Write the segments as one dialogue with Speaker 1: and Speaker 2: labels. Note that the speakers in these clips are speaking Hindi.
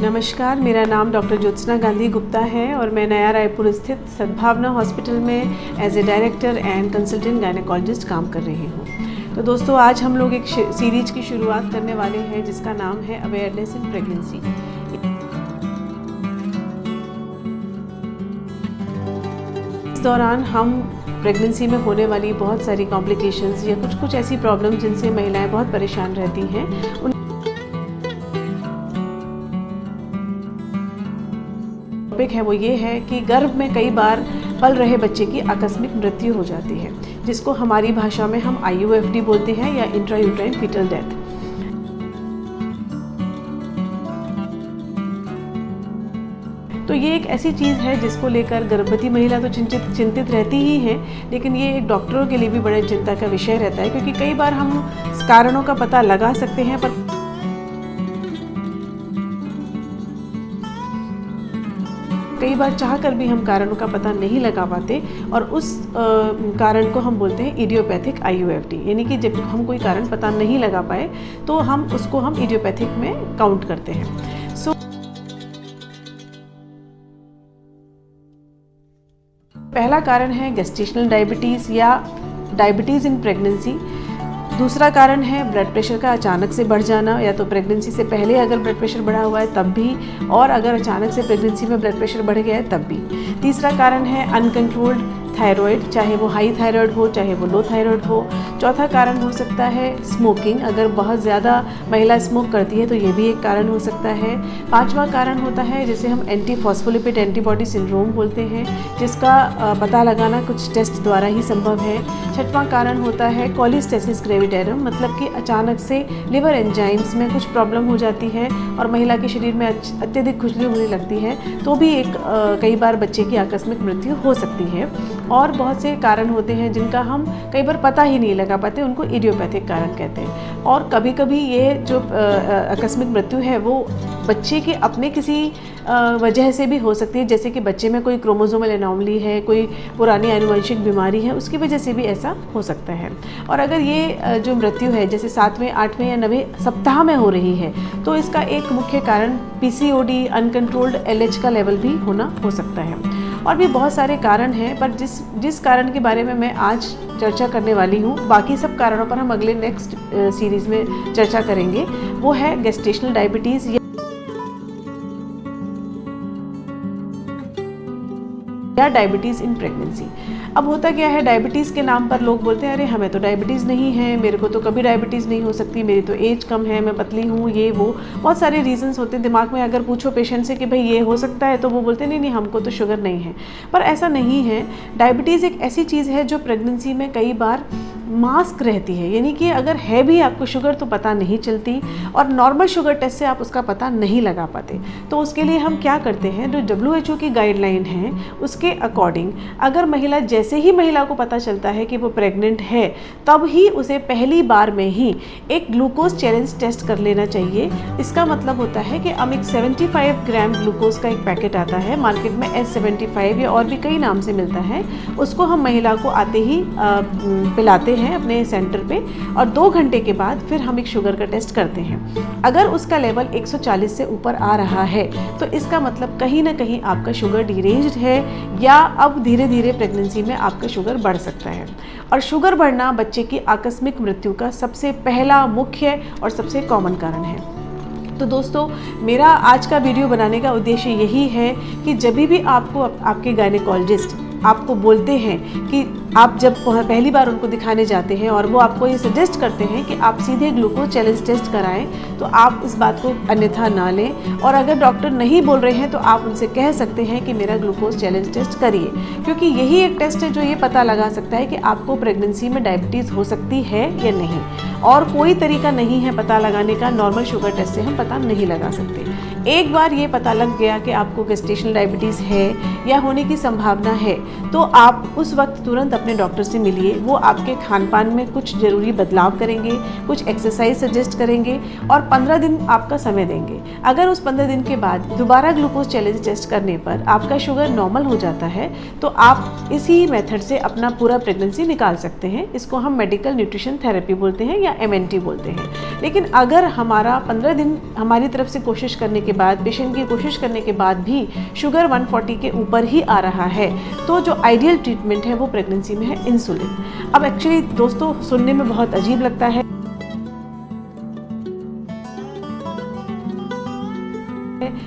Speaker 1: नमस्कार, मेरा नाम डॉक्टर ज्योत्सना गांधी गुप्ता है और मैं नया रायपुर स्थित सद्भावना हॉस्पिटल में as a director and consultant gynaecologist काम कर रही हूँ। तो दोस्तों, आज हम लोग एक सीरीज की शुरुआत करने वाले हैं जिसका नाम है अवेयरनेस इन प्रेगनेंसी। इस दौरान हम प्रेगनेंसी में होने वाली बहुत सारी कॉम्प्लिकेशंस या कुछ ऐसी प्रॉब्लम जिनसे महिलाएं बहुत परेशान रहती हैं टॉपिक है वो ये है कि गर्भ में कई बार पल रहे बच्चे की आकस्मिक मृत्यु हो जाती है, जिसको हमारी भाषा में हम IUFD बोलते हैं या इंट्रायूट्राइन फीटल डेथ। तो ये एक ऐसी चीज़ है जिसको लेकर गर्भवती महिला तो चिंतित रहती ही है, लेकिन ये एक डॉक्टरों के लिए भी बड़े चिंता का विषय रहता है, क्योंकि कई बार हम कारणों का पता लगा सकते हैं पर कई बार चाहकर भी हम कारणों का पता नहीं लगा पाते और उस कारण को हम बोलते हैं इडियोपैथिक IUFD, यानी कि जब हम कोई कारण पता नहीं लगा पाए तो हम इडियोपैथिक में काउंट करते हैं। पहला कारण है गेस्टेशनल डायबिटीज़ या डायबिटीज़ इन प्रेगनेंसी। दूसरा कारण है ब्लड प्रेशर का अचानक से बढ़ जाना, या तो प्रेगनेंसी से पहले अगर ब्लड प्रेशर बढ़ा हुआ है तब भी, और अगर अचानक से प्रेगनेंसी में ब्लड प्रेशर बढ़ गया है तब भी। तीसरा कारण है अनकंट्रोल्ड थायराइड, चाहे वो हाई थायराइड हो चाहे वो लो थायराइड हो। चौथा कारण हो सकता है स्मोकिंग, अगर बहुत ज़्यादा महिला स्मोक करती है तो ये भी एक कारण हो सकता है। पांचवा कारण होता है जिसे हम एंटी फॉस्फोलिपिड एंटीबॉडी सिंड्रोम बोलते हैं, जिसका पता लगाना कुछ टेस्ट द्वारा ही संभव है। छठवां कारण होता है कोलिस्टेसिस ग्रेविडेरम, मतलब कि अचानक से लिवर एंजाइम्स में कुछ प्रॉब्लम हो जाती है और महिला के शरीर में अत्यधिक खुजली होने लगती है, तो भी एक कई बार बच्चे की आकस्मिक मृत्यु हो सकती है। और बहुत से कारण होते हैं जिनका हम कई बार पता ही नहीं लगा पाते, उनको इडियोपैथिक कारण कहते हैं। और कभी कभी ये जो आकस्मिक मृत्यु है वो बच्चे के अपने किसी वजह से भी हो सकती है, जैसे कि बच्चे में कोई क्रोमोसोमल एनोमली है, कोई पुरानी आनुवंशिक बीमारी है, उसकी वजह से भी ऐसा हो सकता है। और अगर ये जो मृत्यु है जैसे 7वें, 8वें या 9वें सप्ताह में हो रही है तो इसका एक मुख्य कारण PCOD अनकंट्रोल्ड LH का लेवल भी होना हो सकता है। और भी बहुत सारे कारण हैं, पर जिस कारण के बारे में मैं आज चर्चा करने वाली हूँ, बाकी सब कारणों पर हम अगले नेक्स्ट सीरीज़ में चर्चा करेंगे, वो है गेस्टेशनल डायबिटीज़ या डायबिटीज़ इन प्रेगनेंसी। अब होता क्या है, डायबिटीज़ के नाम पर लोग बोलते हैं अरे हमें तो डायबिटीज़ नहीं है, मेरे को तो कभी डायबिटीज़ नहीं हो सकती, मेरी तो एज कम है, मैं पतली हूँ, ये वो बहुत सारे रीजंस होते हैं दिमाग में। अगर पूछो पेशेंट से कि भाई ये हो सकता है तो वो बोलते हैं नहीं हमको तो शुगर नहीं है, पर ऐसा नहीं है। डायबिटीज़ एक ऐसी चीज़ है जो प्रेगनेंसी में कई बार मास्क रहती है, यानी कि अगर है भी आपको शुगर तो पता नहीं चलती और नॉर्मल शुगर टेस्ट से आप उसका पता नहीं लगा पाते। तो उसके लिए हम क्या करते हैं, जो WHO की गाइडलाइन है उसके अकॉर्डिंग अगर जैसे ही महिला को पता चलता है कि वो प्रेग्नेंट है तब ही उसे पहली बार में ही एक ग्लूकोज चैलेंज टेस्ट कर लेना चाहिए। इसका मतलब होता है कि हम एक 75 ग्राम ग्लूकोज का एक पैकेट आता है मार्केट में, S75 या और भी कई नाम से मिलता है, उसको हम महिला को आते ही पिलाते हैं अपने सेंटर पे, और 2 घंटे के बाद फिर हम एक शुगर का टेस्ट करते हैं। अगर उसका लेवल 140 से ऊपर आ रहा है तो इसका मतलब कहीं ना कहीं आपका शुगर डिरेंज्ड है, या अब धीरे धीरे प्रेगनेंसी में आपका शुगर बढ़ सकता है। और शुगर बढ़ना बच्चे की आकस्मिक मृत्यु का सबसे पहला, मुख्य और सबसे कॉमन कारण है। तो दोस्तों, मेरा आज का वीडियो बनाने का उद्देश्य यही है कि जब भी आपके गायनेकोलॉजिस्ट आपको बोलते हैं कि आप जब पहली बार उनको दिखाने जाते हैं और वो आपको ये सजेस्ट करते हैं कि आप सीधे ग्लूकोज चैलेंज टेस्ट कराएं, तो आप इस बात को अन्यथा ना लें। और अगर डॉक्टर नहीं बोल रहे हैं तो आप उनसे कह सकते हैं कि मेरा ग्लूकोज चैलेंज टेस्ट करिए, क्योंकि यही एक टेस्ट है जो ये पता लगा सकता है कि आपको प्रेगनेंसी में डायबिटीज़ हो सकती है या नहीं। और कोई तरीका नहीं है पता लगाने का, नॉर्मल शुगर टेस्ट से हम पता नहीं लगा सकते। एक बार ये पता लग गया कि आपको गेस्टेशनल डायबिटीज़ है या होने की संभावना है, तो आप उस वक्त तुरंत अपने डॉक्टर से मिलिए, वो आपके खान पान में कुछ ज़रूरी बदलाव करेंगे, कुछ एक्सरसाइज सजेस्ट करेंगे और 15 दिन आपका समय देंगे। अगर उस 15 दिन के बाद दोबारा ग्लूकोज चैलेंज टेस्ट करने पर आपका शुगर नॉर्मल हो जाता है तो आप इसी मेथड से अपना पूरा प्रेगनेंसी निकाल सकते हैं। इसको हम मेडिकल न्यूट्रिशन थेरेपी बोलते हैं या MNT बोलते हैं। लेकिन अगर हमारा 15 दिन हमारी तरफ से कोशिश करने के बाद, पेशेंट की कोशिश करने के बाद भी शुगर 140 के ऊपर ही आ रहा है तो जो आइडियल ट्रीटमेंट है वो प्रेगनेंसी में है इंसुलिन। अब एक्चुअली दोस्तों सुनने में बहुत अजीब लगता है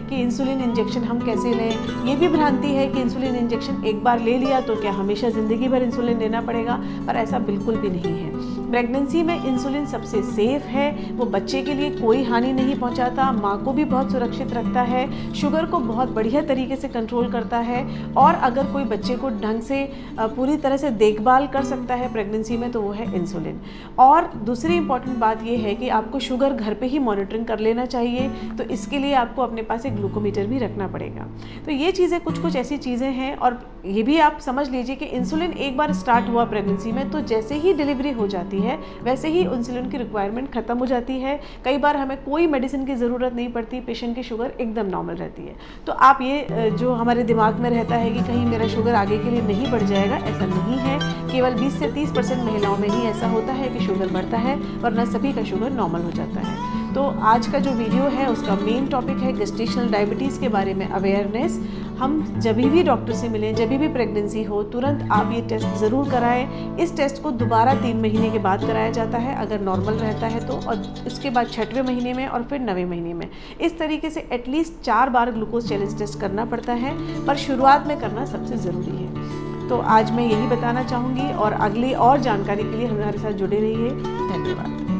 Speaker 1: कि इंसुलिन इंजेक्शन हम कैसे लें। ये भी भ्रांति है कि इंसुलिन इंजेक्शन एक बार ले लिया तो क्या हमेशा ज़िंदगी भर इंसुलिन लेना पड़ेगा, पर ऐसा बिल्कुल भी नहीं है। प्रेगनेंसी में इंसुलिन सबसे सेफ है, वो बच्चे के लिए कोई हानि नहीं पहुंचाता, माँ को भी बहुत सुरक्षित रखता है, शुगर को बहुत बढ़िया तरीके से कंट्रोल करता है और अगर कोई बच्चे को ढंग से पूरी तरह से देखभाल कर सकता है प्रेगनेंसी में तो वो है इंसुलिन। और दूसरी इंपॉर्टेंट बात ये है कि आपको शुगर घर पे ही मॉनिटरिंग कर लेना चाहिए, तो इसके लिए आपको अपने पास एक ग्लूकोमीटर भी रखना पड़ेगा। तो ये चीज़ें कुछ ऐसी चीज़ें हैं। और ये भी आप समझ लीजिए कि इंसुलिन एक बार स्टार्ट हुआ प्रेगनेंसी में तो जैसे ही डिलीवरी हो जाती है वैसे ही इंसुलिन की रिक्वायरमेंट ख़त्म हो जाती है। कई बार हमें कोई मेडिसिन की ज़रूरत नहीं पड़ती, पेशेंट की शुगर एकदम नॉर्मल रहती है। तो आप ये जो हमारे दिमाग में रहता है कि कहीं मेरा शुगर आगे के लिए नहीं बढ़ जाएगा, ऐसा नहीं है। केवल 20 से 30% महिलाओं में ही ऐसा होता है कि शुगर बढ़ता है, वरना सभी का शुगर नॉर्मल हो जाता है। तो आज का जो वीडियो है उसका मेन टॉपिक है गेस्टेशनल डायबिटीज़ के बारे में अवेयरनेस। हम जब भी डॉक्टर से मिलें, जब भी प्रेगनेंसी हो, तुरंत आप ये टेस्ट ज़रूर कराएं। इस टेस्ट को दोबारा 3 महीने के बाद कराया जाता है अगर नॉर्मल रहता है तो, और उसके बाद 6वें महीने में और फिर 9वें महीने में। इस तरीके से एटलीस्ट 4 बार ग्लूकोज चैलेंज टेस्ट करना पड़ता है, पर शुरुआत में करना सबसे ज़रूरी है। तो आज मैं यही बताना चाहूँगी और अगली और जानकारी के लिए हमारे साथ जुड़े रहिए। धन्यवाद।